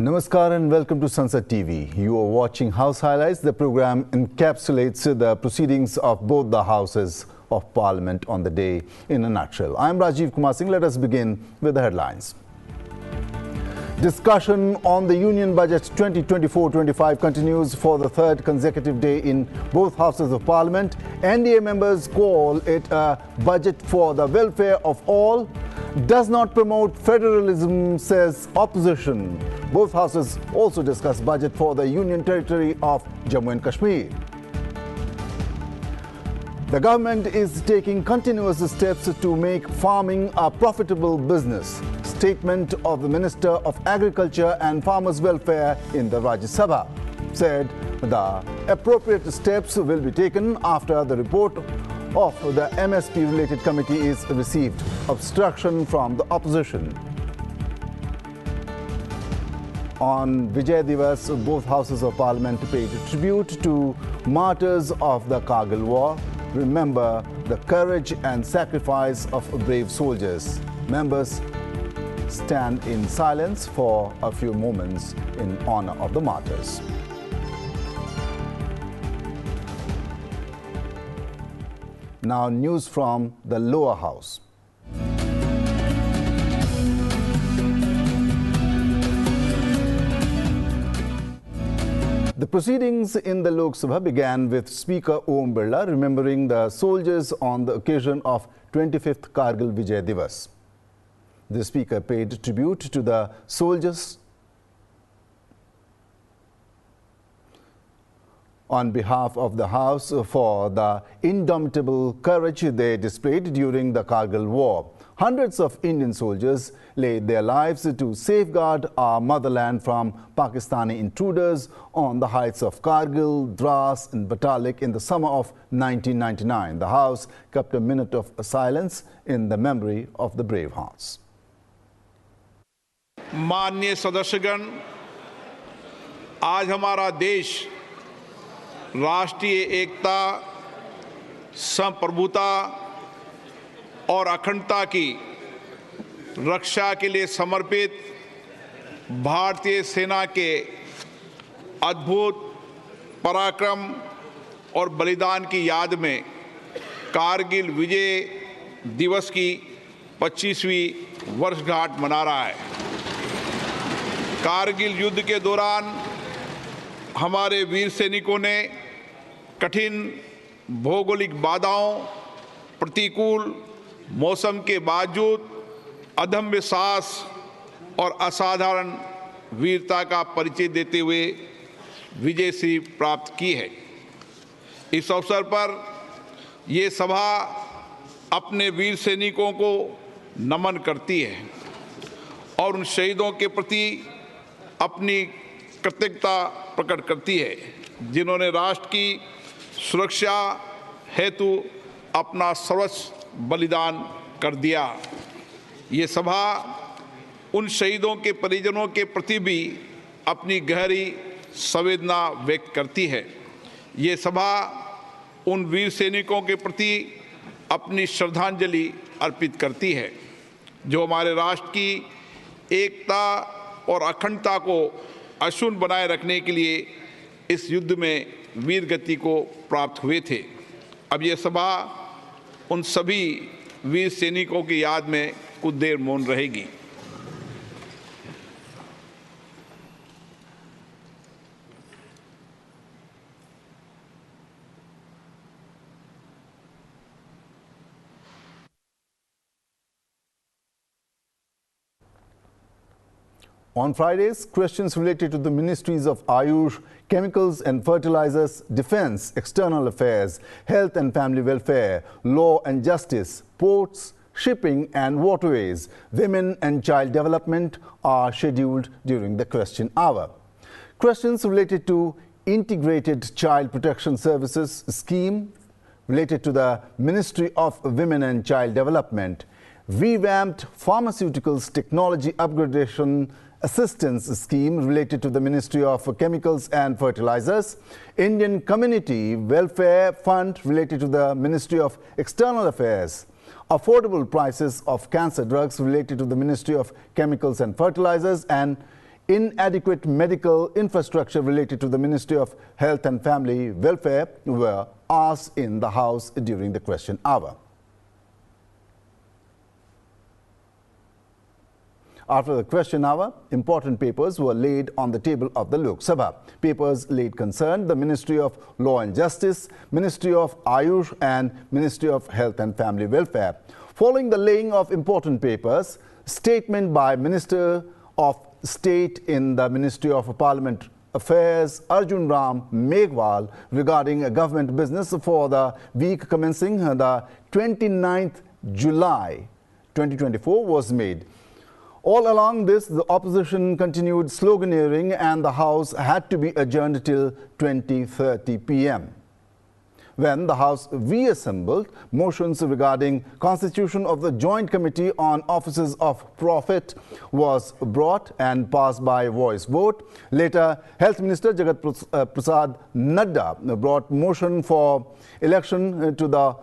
Namaskar and welcome to Sansad TV. You are watching House Highlights. The program encapsulates the proceedings of both the houses of Parliament on the day in a nutshell. I am Rajiv Kumar Singh. Let us begin with the headlines. Discussion on the Union Budget 2024-25 continues for the third consecutive day in both houses of Parliament. NDA members call it a budget for the welfare of all. Does not promote federalism, says opposition. Both houses also discuss budget for the Union Territory of Jammu and Kashmir. The government is taking continuous steps to make farming a profitable business. Statement of the Minister of Agriculture and Farmers' Welfare in the Rajya Sabha said the appropriate steps will be taken after the report of the MSP-related committee is received. Obstruction from the opposition. On Vijay Diwas, both houses of Parliament paid tribute to martyrs of the Kargil War. Remember the courage and sacrifice of brave soldiers. Members stand in silence for a few moments in honor of the martyrs. Now, news from the lower house. The proceedings in the Lok Sabha began with Speaker Om Birla remembering the soldiers on the occasion of 25th Kargil Vijay Diwas. The Speaker paid tribute to the soldiers on behalf of the House for the indomitable courage they displayed during the Kargil War. Hundreds of Indian soldiers laid their lives to safeguard our motherland from Pakistani intruders on the heights of Kargil, Dras and Batalik in the summer of 1999. The House kept a minute of silence in the memory of the brave hearts. माननीय सदस्यगण, आज हमारा देश राष्ट्रीय एकता, संप्रभुता और अखंडता की रक्षा के लिए समर्पित भारतीय सेना के अद्भुत पराक्रम और बलिदान की याद में कारगिल विजय दिवस की 25वीं वर्षगांठ मना रहा है। कारगिल युद्ध के दौरान हमारे वीर सैनिकों ने कठिन भौगोलिक बाधाओं, प्रतिकूल मौसम के बावजूद अदम्य साहस और असाधारण वीरता का परिचय देते हुए विजय श्री प्राप्त की है। इस अवसर पर ये सभा अपने वीर सैनिकों को नमन करती है और उन शहीदों के प्रति अपनी कृतज्ञता प्रकट करती है जिन्होंने राष्ट्र की सुरक्षा हेतु अपना सर्वस्व बलिदान कर दिया। ये सभा उन शहीदों के परिजनों के प्रति भी अपनी गहरी संवेदना व्यक्त करती है। ये सभा उन वीर सैनिकों के प्रति अपनी श्रद्धांजलि अर्पित करती है जो हमारे राष्ट्र की एकता और अखंडता को अक्षुण्ण बनाए रखने के लिए इस युद्ध में वीर गति को प्राप्त हुए थे। अब ये सभा उन सभी वीर सैनिकों की याद में कुछ देर मौन रहेगी। On Fridays, questions related to the ministries of Ayush, Chemicals and Fertilizers, Defence, External Affairs, Health and Family Welfare, Law and Justice, Ports, Shipping and Waterways, Women and Child Development are scheduled during the question hour. Questions related to Integrated Child Protection Services Scheme, related to the Ministry of Women and Child Development, Revamped Pharmaceuticals Technology Upgradation Assistance Scheme related to the Ministry of Chemicals and Fertilizers, Indian Community Welfare Fund related to the Ministry of External Affairs, affordable prices of cancer drugs related to the Ministry of Chemicals and Fertilizers, and inadequate medical infrastructure related to the Ministry of Health and Family Welfare were asked in the House during the question hour. After the question hour, important papers were laid on the table of the Lok Sabha. Papers laid concerned the Ministry of Law and Justice, Ministry of Ayush and Ministry of Health and Family Welfare. Following the laying of important papers, statement by Minister of State in the Ministry of Parliament Affairs Arjun Ram Meghwal regarding a government business for the week commencing the 29th July 2024 was made. All along this, the opposition continued sloganeering and the House had to be adjourned till 20:30 p.m. When the House reassembled, motions regarding constitution of the Joint Committee on Offices of Profit was brought and passed by voice vote. Later, Health Minister Jagat Prasad Nadda brought motion for election to the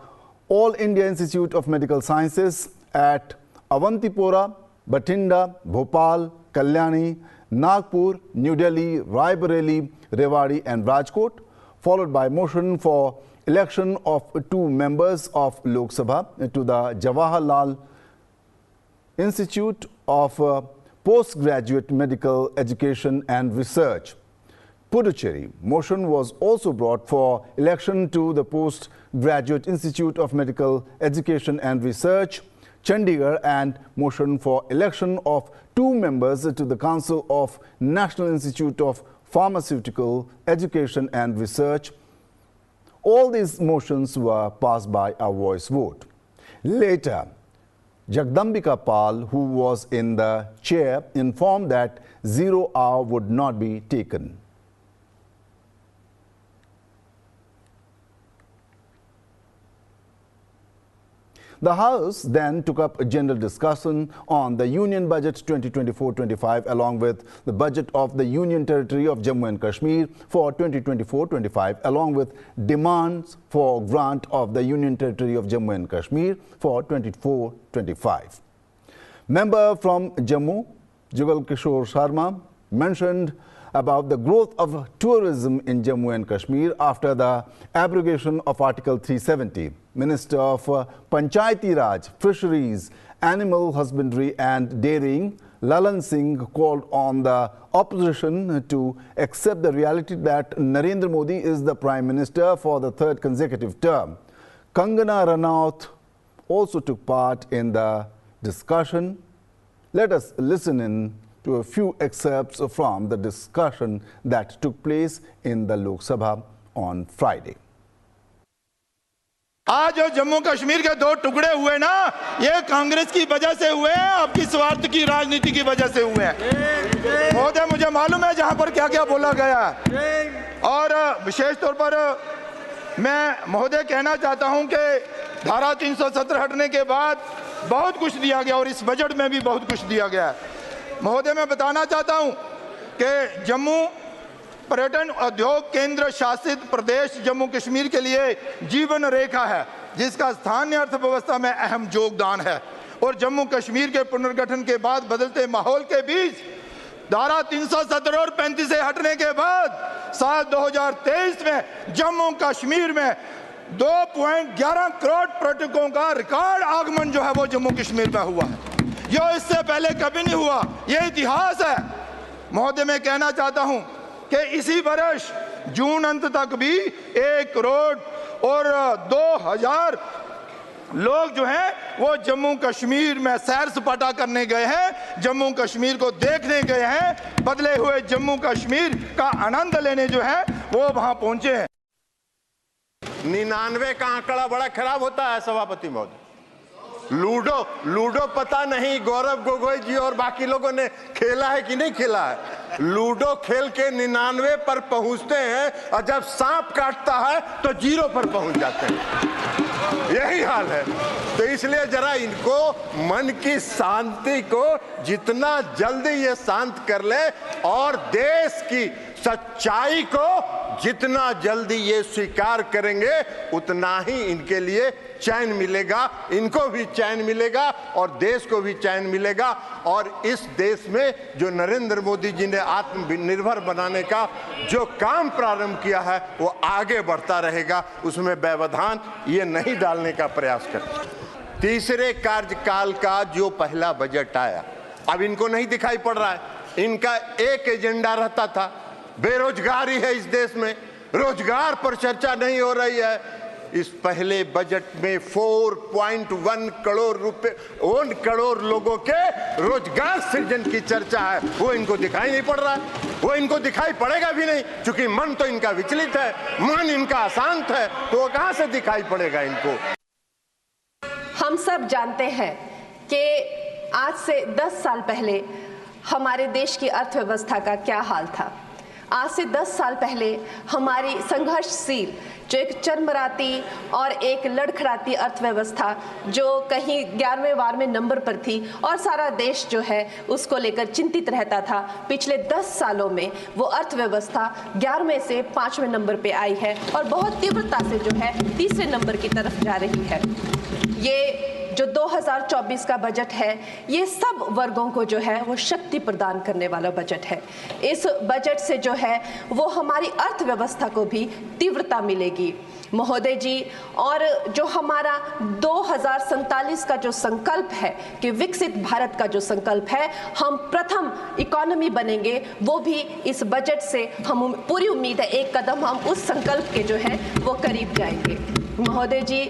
All India Institute of Medical Sciences at Avantipora, Bathinda, Bhopal, Kalyani, Nagpur, New Delhi, Raebareli, Rewari and Rajkot, followed by motion for election of 2 members of Lok Sabha to the Jawaharlal Institute of Postgraduate Medical Education and Research, Puducherry. Motion was also brought for election to the Postgraduate Institute of Medical Education and Research, Chandigarh, and motion for election of 2 members to the Council of National Institute of Pharmaceutical Education and Research. All these motions were passed by a voice vote. Later, Jagdambika Pal, who was in the chair, informed that 0 hour would not be taken. The House then took up a general discussion on the Union Budget 2024-25 along with the budget of the Union Territory of Jammu and Kashmir for 2024-25 along with demands for grant of the Union Territory of Jammu and Kashmir for 2024-25. Member from Jammu, Jugal Kishore Sharma, mentioned about the growth of tourism in Jammu and Kashmir after the abrogation of Article 370. Minister of Panchayati Raj, Fisheries, Animal Husbandry and Dairying, Lalan Singh, called on the opposition to accept the reality that Narendra Modi is the Prime Minister for the 3rd consecutive term. Kangana Ranaut also took part in the discussion. Let us listen in to a few excerpts from the discussion that took place in the Lok Sabha on Friday. आज जो जम्मू कश्मीर के 2 टुकड़े हुए ना, ये कांग्रेस की वजह से हुए हैं, आपकी स्वार्थ की राजनीति की वजह से हुए हैं। महोदय, मुझे मालूम है जहां पर क्या क्या बोला गया है और विशेष तौर पर मैं महोदय कहना चाहता हूं कि धारा 370 हटने के बाद बहुत कुछ दिया गया और इस बजट में भी बहुत कुछ दिया गया है। महोदय, मैं बताना चाहता हूं कि जम्मू पर्यटन उद्योग केंद्र शासित प्रदेश जम्मू कश्मीर के लिए जीवन रेखा है, जिसका स्थानीय अर्थव्यवस्था में अहम योगदान है और जम्मू कश्मीर के पुनर्गठन के बाद बदलते माहौल के बीच धारा 370 और 35 से हटने के बाद साल 2023 में जम्मू कश्मीर में 2.11 करोड़ पर्यटकों का रिकॉर्ड आगमन जो है वो जम्मू कश्मीर में हुआ है, जो इससे पहले कभी नहीं हुआ। ये इतिहास है। महोदय, मैं कहना चाहता हूं कि इसी वर्ष जून अंत तक भी 1 करोड़ और 2000 लोग जो हैं वो जम्मू कश्मीर में सैर सपाटा करने गए हैं, जम्मू कश्मीर को देखने गए हैं, बदले हुए जम्मू कश्मीर का आनंद लेने जो है वो वहां पहुंचे हैं। 99 का आंकड़ा बड़ा खराब होता है सभापति महोदय। लूडो पता नहीं गौरव गोगोई जी और बाकी लोगों ने खेला है कि नहीं खेला है। लूडो खेल के 99 पर पहुंचते हैं और जब सांप काटता है तो 0 पर पहुंच जाते हैं। यही हाल है। तो इसलिए जरा इनको मन की शांति को जितना जल्दी ये शांत कर ले और देश की सच्चाई को जितना जल्दी ये स्वीकार करेंगे उतना ही इनके लिए चैन मिलेगा, इनको भी चैन मिलेगा और देश को भी चैन मिलेगा। और इस देश में जो नरेंद्र मोदी जी ने आत्मनिर्भर बनाने का जो काम प्रारंभ किया है वो आगे बढ़ता रहेगा, उसमें व्यवधान ये नहीं डालने का प्रयास करें। तीसरे कार्यकाल का जो पहला बजट आया, अब इनको नहीं दिखाई पड़ रहा है। इनका एक एजेंडा रहता था, बेरोजगारी है इस देश में, रोजगार पर चर्चा नहीं हो रही है। इस पहले बजट में 4.1 करोड़ रुपए 1 करोड़ लोगों के रोजगार सृजन की चर्चा है, वो इनको दिखाई नहीं पड़ रहा है, वो इनको दिखाई पड़ेगा भी नहीं, क्योंकि मन तो इनका विचलित है, मन इनका अशांत है, तो वो कहां से दिखाई पड़ेगा इनको। हम सब जानते हैं कि आज से 10 साल पहले हमारे देश की अर्थव्यवस्था का क्या हाल था। आज से 10 साल पहले हमारी संघर्षशील, जो एक चरमराती और एक लड़खड़ाती अर्थव्यवस्था जो कहीं 11वें-12वें नंबर पर थी और सारा देश जो है उसको लेकर चिंतित रहता था, पिछले 10 सालों में वो अर्थव्यवस्था 11वें से 5वें नंबर पे आई है और बहुत तीव्रता से जो है 3रे नंबर की तरफ जा रही है। ये जो 2024 का बजट है, ये सब वर्गों को जो है वो शक्ति प्रदान करने वाला बजट है। इस बजट से जो है वो हमारी अर्थव्यवस्था को भी तीव्रता मिलेगी महोदय जी। और जो हमारा 2047 का जो संकल्प है कि विकसित भारत का जो संकल्प है, हम प्रथम इकोनॉमी बनेंगे, वो भी इस बजट से हम पूरी उम्मीद है एक कदम हम उस संकल्प के जो है वो करीब जाएंगे। महोदय जी,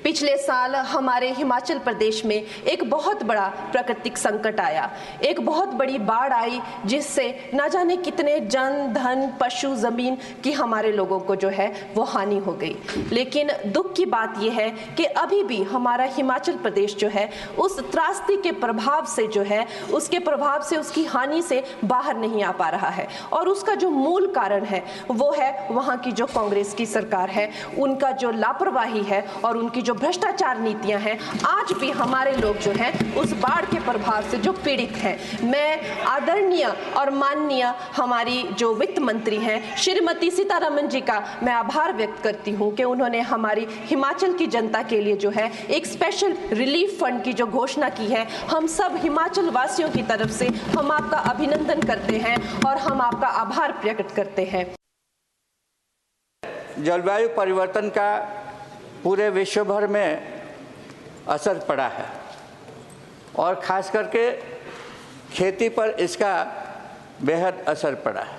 पिछले साल हमारे हिमाचल प्रदेश में एक बहुत बड़ा प्राकृतिक संकट आया, एक बहुत बड़ी बाढ़ आई जिससे न जाने कितने जन धन पशु जमीन की हमारे लोगों को जो है वो हानि हो गई। लेकिन दुख की बात यह है कि अभी भी हमारा हिमाचल प्रदेश जो है उस त्रासदी के प्रभाव से जो है उसके प्रभाव से उसकी हानि से बाहर नहीं आ पा रहा है। और उसका जो मूल कारण है वो है वहाँ की जो कांग्रेस की सरकार है, उनका जो लापरवाही है और उनकी जो भ्रष्टाचार नीतियां हैं। आज भी हमारे लोग जो हैं उस बाढ़ के प्रभाव से जो पीड़ित हैं। मैं आदरणीय और माननीय हमारी जो वित्त मंत्री हैं श्रीमती सीतारमण जी का मैं आभार व्यक्त करती हूं कि उन्होंने हमारी हिमाचल की जनता के लिए जो है एक स्पेशल रिलीफ फंड की जो घोषणा की है। हम सब हिमाचल वासियों की तरफ से हम आपका अभिनंदन करते हैं और हम आपका आभार प्रकट करते हैं। जलवायु परिवर्तन का पूरे विश्व भर में असर पड़ा है और ख़ास करके खेती पर इसका बेहद असर पड़ा है।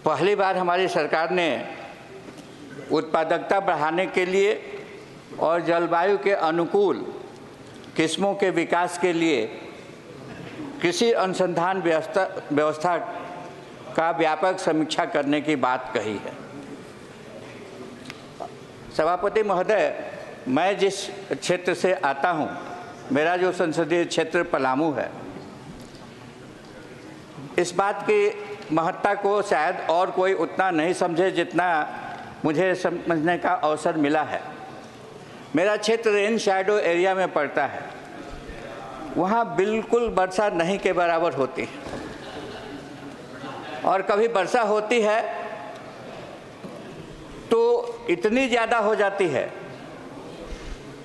पहली बार हमारी सरकार ने उत्पादकता बढ़ाने के लिए और जलवायु के अनुकूल किस्मों के विकास के लिए कृषि अनुसंधान व्यवस्था का व्यापक समीक्षा करने की बात कही है। सभापति महोदय, मैं जिस क्षेत्र से आता हूं, मेरा जो संसदीय क्षेत्र पलामू है, इस बात की महत्ता को शायद और कोई उतना नहीं समझे जितना मुझे समझने का अवसर मिला है। मेरा क्षेत्र रेन शैडो एरिया में पड़ता है। वहाँ बिल्कुल वर्षा नहीं के बराबर होती है और कभी वर्षा होती है तो इतनी ज़्यादा हो जाती है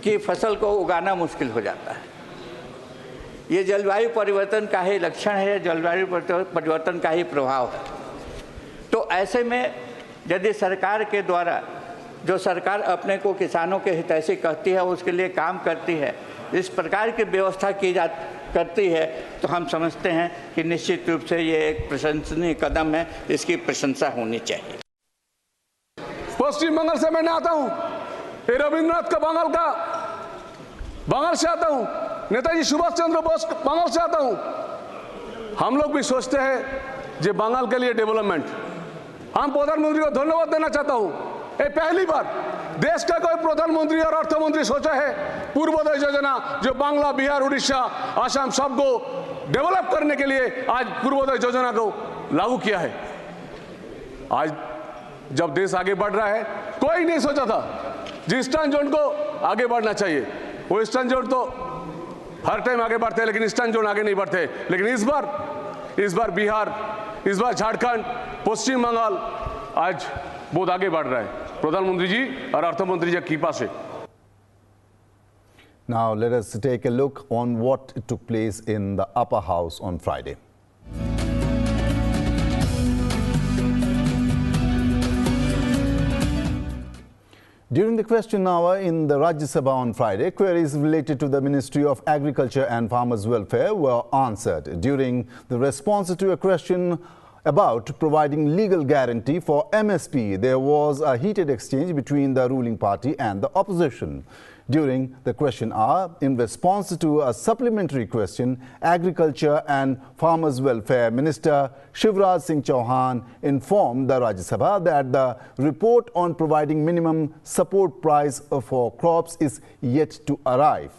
कि फसल को उगाना मुश्किल हो जाता है। ये जलवायु परिवर्तन का ही लक्षण है, जलवायु परिवर्तन का ही प्रभाव है। तो ऐसे में यदि सरकार के द्वारा जो सरकार अपने को किसानों के हितैषी कहती है उसके लिए काम करती है, इस प्रकार की व्यवस्था करती है, तो हम समझते हैं कि निश्चित रूप से ये एक प्रशंसनीय कदम है, इसकी प्रशंसा होनी चाहिए। पश्चिम बंगाल से मैं आता हूँ, ये रविंद्रनाथ का बंगाल से आता हूँ, नेताजी सुभाष चंद्र बोस बंगाल से आता हूँ। हम लोग भी सोचते हैं जो बंगाल के लिए डेवलपमेंट, हम प्रधानमंत्री को धन्यवाद देना चाहता हूँ। ये पहली बार देश का कोई प्रधानमंत्री और अर्थमंत्री सोचा है पूर्वोदय योजना जो बांग्ला, बिहार, उड़ीसा, आसाम सबको डेवलप करने के लिए आज पूर्वोदय योजना को लागू किया है। आज जब देश आगे बढ़ रहा है, कोई नहीं सोचा था जो ईस्टर्न जोन को आगे बढ़ना चाहिए। वो ईस्टर्न जोन तो हर टाइम आगे बढ़ते हैं, लेकिन ईस्टर्न जोन आगे नहीं बढ़ते। लेकिन इस बार बिहार इस बार झारखंड, पश्चिम बंगाल आज बहुत आगे बढ़ रहा है प्रधानमंत्री जी और अर्थमंत्री जी की कृपा से। Now let us take a look on what took place in the upper house on Friday. During the question hour in the Rajya Sabha on Friday, queries related to the Ministry of Agriculture and Farmers' Welfare were answered. During the response to a question about providing legal guarantee for MSP, there was a heated exchange between the ruling party and the opposition. During the question hour, in response to a supplementary question, Agriculture and Farmers' Welfare Minister Shivraj Singh Chauhan informed the Rajya Sabha that the report on providing minimum support price for crops is yet to arrive.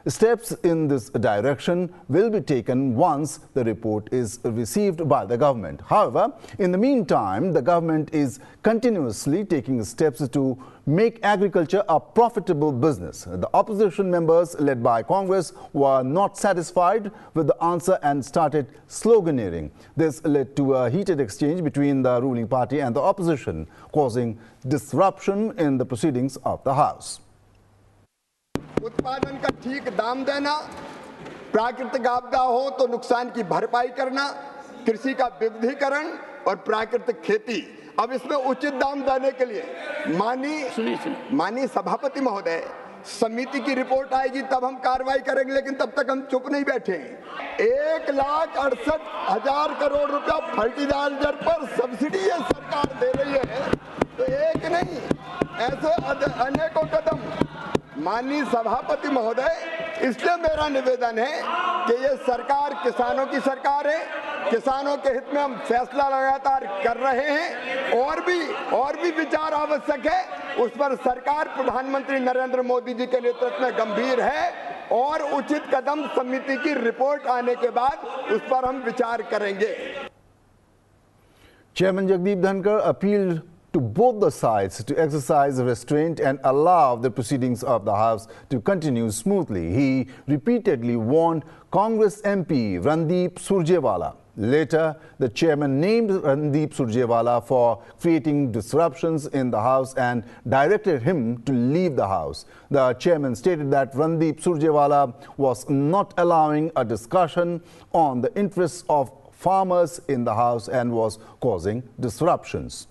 Steps in this direction will be taken once the report is received by the government. However, in the meantime, the government is continuously taking steps to make agriculture a profitable business. The opposition members, led by Congress, were not satisfied with the answer and started sloganeering. This led to a heated exchange between the ruling party and the opposition, causing disruption in the proceedings of the House. उत्पादन का ठीक दाम देना, प्राकृतिक आपदा हो तो नुकसान की भरपाई करना, कृषि का विविधीकरण और प्राकृतिक खेती। अब इसमें उचित दाम देने के लिए माननीय सभापति महोदय, समिति की रिपोर्ट आएगी तब हम कार्रवाई करेंगे, लेकिन तब तक हम चुप नहीं बैठे। 1,68,000 करोड़ रुपया फर्टिलाइजर पर सब्सिडी ये सरकार दे रही है, तो एक नहीं ऐसे अनेकों कदम। माननीय सभापति महोदय, इसलिए मेरा निवेदन है कि ये सरकार किसानों की सरकार है, किसानों के हित में हम फैसला लगातार कर रहे हैं, और भी विचार आवश्यक है, उस पर सरकार प्रधानमंत्री नरेंद्र मोदी जी के नेतृत्व में गंभीर है और उचित कदम समिति की रिपोर्ट आने के बाद उस पर हम विचार करेंगे। Chairman Jagdeep Dhankar appealed to both the sides to exercise restraint and allow the proceedings of the House to continue smoothly. He repeatedly warned Congress MP Randeep Surjewala. Later, the chairman named Randeep Surjewala for creating disruptions in the House and directed him to leave the House. The chairman stated that Randeep Surjewala was not allowing a discussion on the interests of farmers in the House and was causing disruptions.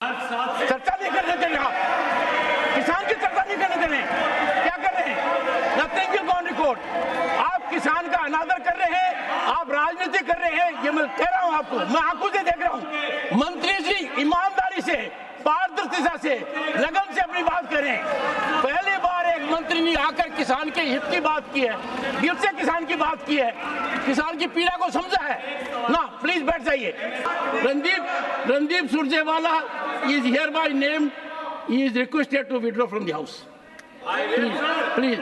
चर्चा नहीं करने दे रहे आप, किसान की चर्चा नहीं करने दे रहे, क्या कर रहे हैं? Nothing will go on record. आप किसान का अनादर कर रहे हैं, आप राजनीति कर रहे हैं, ये मैं कह रहा हूं आपको, मैं आंखों से देख रहा हूं। मंत्री जी ईमानदारी से, पारदर्शिता से, लगन से अपनी बात कर रहे हैं। पहली बार एक मंत्री ने आकर किसान के हित की बात की है, दिल से किसान की बात की है, किसान की पीड़ा को समझा है ना। प्लीज बैठ जाइए। Randeep Surjewala is hereby named. He is requested to withdraw from the House. Please,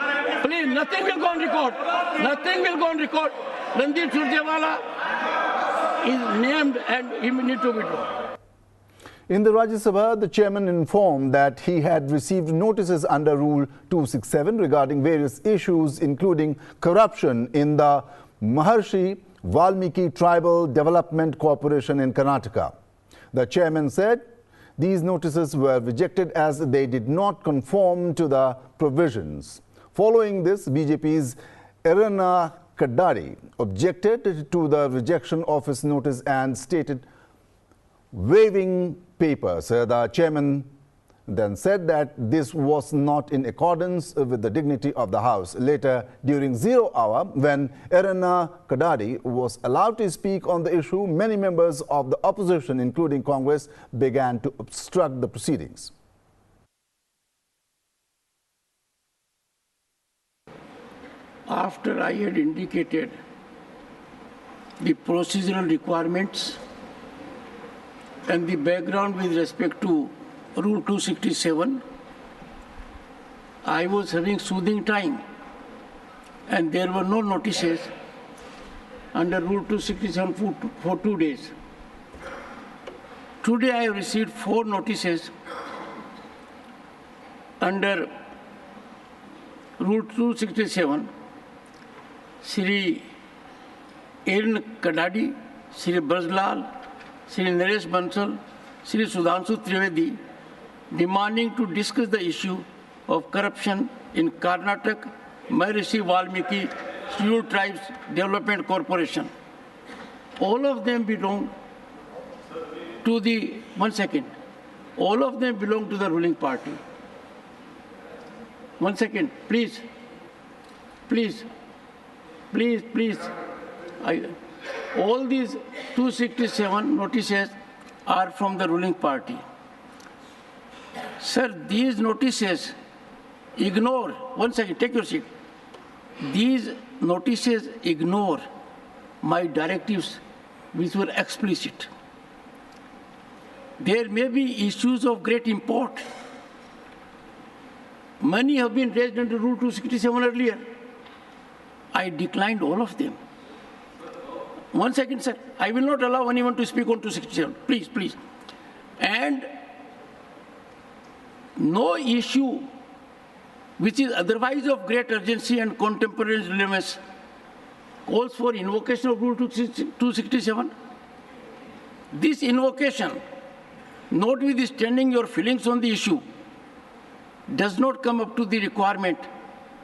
nothing will go on record. Nothing will go on record. Randeep Surjewala is named and he will need to withdraw. In the Rajya Sabha, the chairman informed that he had received notices under Rule 267 regarding various issues, including corruption in the Maharshi Valmiki Tribal Development Corporation in Karnataka. The chairman said these notices were rejected as they did not conform to the provisions. Following this, BJP's Erana Kadari objected to the rejection of his notice and stated waiving papers. The chairman then said that this was not in accordance with the dignity of the House. Later, during 0 hour, when Erana Kadari was allowed to speak on the issue, many members of the opposition, including Congress, began to obstruct the proceedings. After I had indicated the procedural requirements and the background with respect to Rule 267, I was having soothing time and there were no notices under Rule 267 for 2 days. Today I have received 4 notices under Rule 267. Shri Erana Kadari, Shri Brajlal, Shri Naresh Bansal, Shri Sudhanshu Trivedi, demanding to discuss the issue of corruption in Karnataka Maharishi Valmiki Scheduled Tribes Development Corporation. All of them belong to the, all of them belong to the ruling party. One second, please. All these 267 notices are from the ruling party. Sir, these notices ignore, one second, take your seat. These notices ignore my directives which were explicit. There may be issues of great import. Many have been raised under Rule 267 earlier. I declined all of them. One second, sir. I will not allow anyone to speak on 267. Please. And no issue which is otherwise of great urgency and contemporary relevance calls for invocation of Rule 267. This invocation, notwithstanding your feelings on the issue, does not come up to the requirement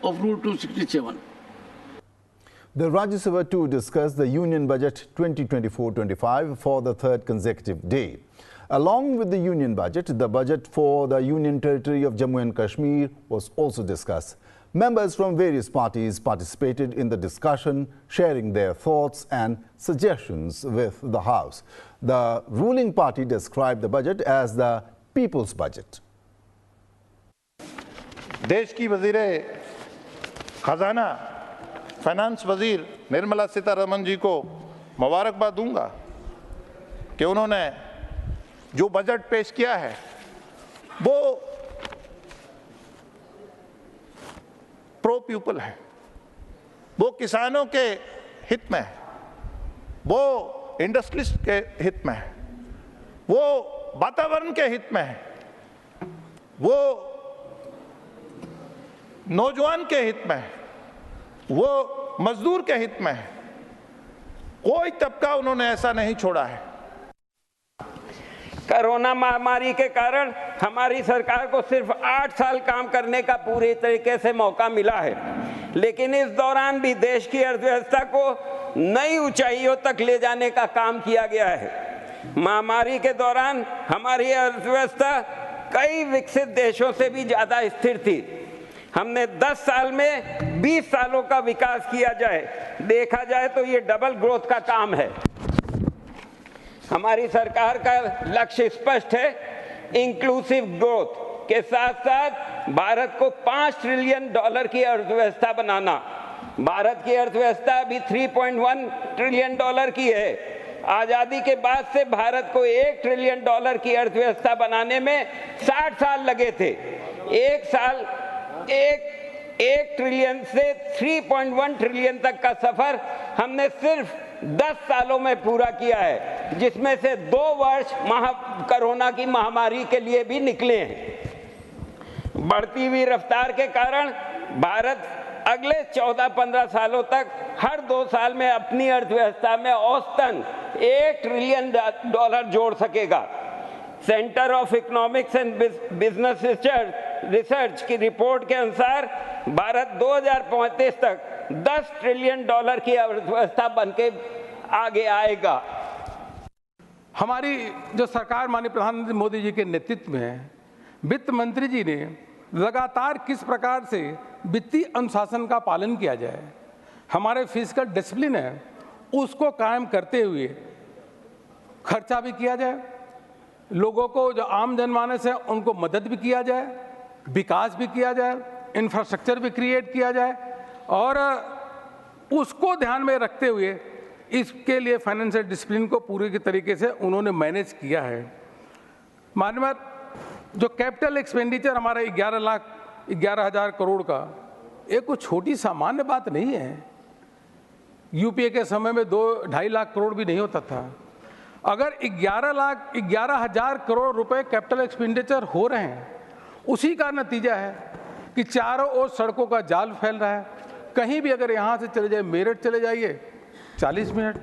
of Rule 267. The Rajya Sabha too discussed the Union Budget 2024-25 for the third consecutive day. Along with the Union Budget, the budget for the Union Territory of Jammu and Kashmir was also discussed. Members from various parties participated in the discussion, sharing their thoughts and suggestions with the House. The ruling party described the budget as the people's budget. देश की वजीरे खजाना finance वजीर निर्मला सीतारमण जी को मुबारकबाद दूंगा कि उन्होंने जो बजट पेश किया है वो प्रो पीपल है, वो किसानों के हित में है, वो इंडस्ट्रीज के हित में है, वो वातावरण के हित में है, वो नौजवान के हित में है, वो मजदूर के हित में है। कोई तबका उन्होंने ऐसा नहीं छोड़ा है। कोरोना महामारी के कारण हमारी सरकार को सिर्फ 8 साल काम करने का पूरी तरीके से मौका मिला है, लेकिन इस दौरान भी देश की अर्थव्यवस्था को नई ऊंचाइयों तक ले जाने का काम किया गया है। महामारी के दौरान हमारी अर्थव्यवस्था कई विकसित देशों से भी ज्यादा स्थिर थी। हमने 10 साल में 20 सालों का विकास किया जाए, देखा जाए तो ये डबल ग्रोथ का काम है। हमारी सरकार का लक्ष्य स्पष्ट है, इंक्लूसिव ग्रोथ के साथ साथ भारत को $5 ट्रिलियन की अर्थव्यवस्था बनाना। भारत की अर्थव्यवस्था अभी $3.1 ट्रिलियन की है। आजादी के बाद से भारत को $1 ट्रिलियन की अर्थव्यवस्था बनाने में 60 साल लगे थे। एक ट्रिलियन से 3.1 ट्रिलियन तक का सफर हमने सिर्फ 10 सालों में पूरा किया है, जिसमें से 2 वर्ष कोरोना की महामारी के लिए भी निकले हैं। बढ़ती हुई रफ्तार के कारण भारत अगले 14-15 सालों तक हर 2 साल में अपनी अर्थव्यवस्था में औसतन $1 ट्रिलियन जोड़ सकेगा। Centre of economics and business research की रिपोर्ट के अनुसार भारत 2035 तक $10 ट्रिलियन की अर्थव्यवस्था बनके आगे आएगा। हमारी जो सरकार माननीय प्रधानमंत्री मोदी जी के नेतृत्व में है, वित्त मंत्री जी ने लगातार किस प्रकार से वित्तीय अनुशासन का पालन किया जाए, हमारे फिस्कल डिसिप्लिन है उसको कायम करते हुए खर्चा भी किया जाए, लोगों को जो आम जनमानस है उनको मदद भी किया जाए, विकास भी किया जाए, इंफ्रास्ट्रक्चर भी क्रिएट किया जाए और उसको ध्यान में रखते हुए इसके लिए फाइनेंशियल डिसिप्लिन को पूरे के तरीके से उन्होंने मैनेज किया है। माननीय जो कैपिटल एक्सपेंडिचर हमारा 11,11,000 करोड़ का, ये कोई छोटी सामान्य बात नहीं है। यूपीए के समय में 2-2.5 लाख करोड़ भी नहीं होता था। अगर 11,000 करोड़ रुपए कैपिटल एक्सपेंडिचर हो रहे हैं, उसी का नतीजा है कि चारों ओर सड़कों का जाल फैल रहा है। कहीं भी अगर यहाँ से चले जाए, मेरठ चले जाइए 40 मिनट,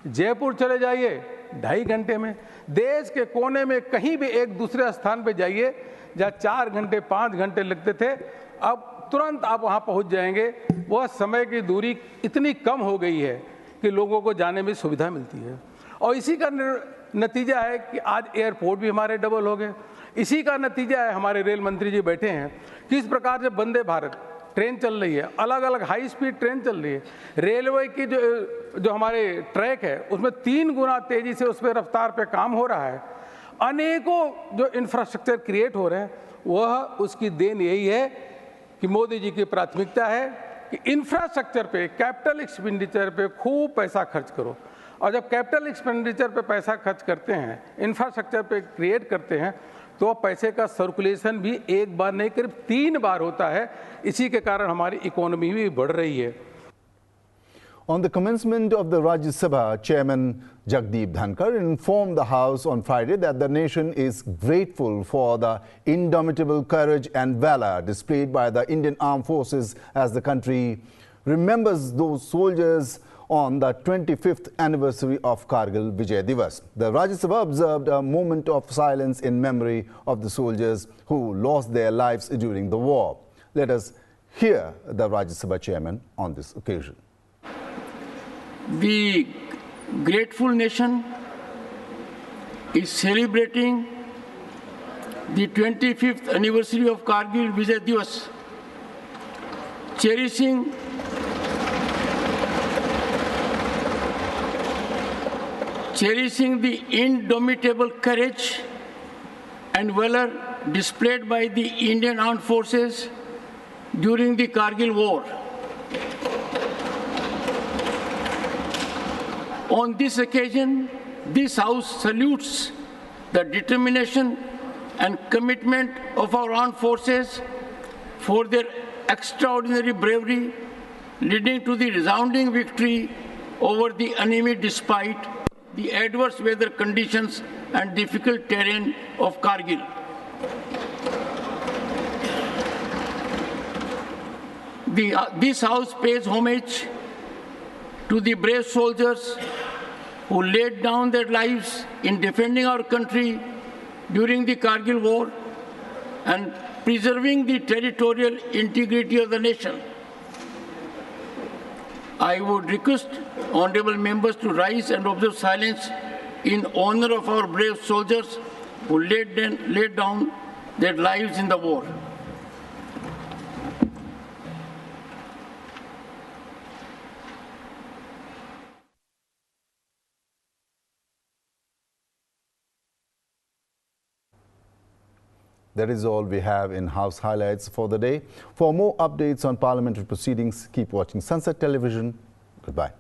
जयपुर चले जाइए 2.5 घंटे में, देश के कोने में कहीं भी एक दूसरे स्थान पे जाइए जहाँ 4 घंटे 5 घंटे लगते थे, अब तुरंत आप वहाँ पहुँच जाएंगे। वह समय की दूरी इतनी कम हो गई है कि लोगों को जाने में सुविधा मिलती है। और इसी का नतीजा है कि आज एयरपोर्ट भी हमारे डबल हो गए। इसी का नतीजा है, हमारे रेल मंत्री जी बैठे हैं, किस प्रकार से वंदे भारत ट्रेन चल रही है, अलग अलग हाई स्पीड ट्रेन चल रही है। रेलवे की जो हमारे ट्रैक है उसमें 3 गुना तेजी से उस पर रफ्तार पे काम हो रहा है। अनेकों जो इंफ्रास्ट्रक्चर क्रिएट हो रहे हैं, वह उसकी देन यही है कि मोदी जी की प्राथमिकता है कि इंफ्रास्ट्रक्चर पे, कैपिटल एक्सपेंडिचर पे खूब पैसा खर्च करो। और जब कैपिटल एक्सपेंडिचर पे पैसा खर्च करते हैं, इंफ्रास्ट्रक्चर पे क्रिएट करते हैं, तो पैसे का सर्कुलेशन भी एक बार नहीं करीब 3 बार होता है। इसी के कारण हमारी इकोनॉमी भी बढ़ रही है। On the commencement of the Rajya Sabha, Chairman Jagdeep Dhankar informed the House on Friday that the nation is grateful for the indomitable courage and valor displayed by the Indian Armed Forces as the country remembers those soldiers on the 25th anniversary of Kargil Vijay Divas. The Rajya Sabha observed a moment of silence in memory of the soldiers who lost their lives during the war. Let us hear the Rajya Sabha chairman on this occasion. The grateful nation is celebrating the 25th anniversary of Kargil Vijay Divas, cherishing the indomitable courage and valor displayed by the Indian Armed Forces during the Kargil War. On this occasion, this House salutes the determination and commitment of our armed forces for their extraordinary bravery, leading to the resounding victory over the enemy despite the adverse weather conditions and difficult terrain of Kargil. This House pays homage to the brave soldiers who laid down their lives in defending our country during the Kargil War and preserving the territorial integrity of the nation. I would request honorable members to rise and observe silence in honor of our brave soldiers who laid down their lives in the war. That is all we have in House Highlights for the day. For more updates on parliamentary proceedings, keep watching Sunset Television. Goodbye.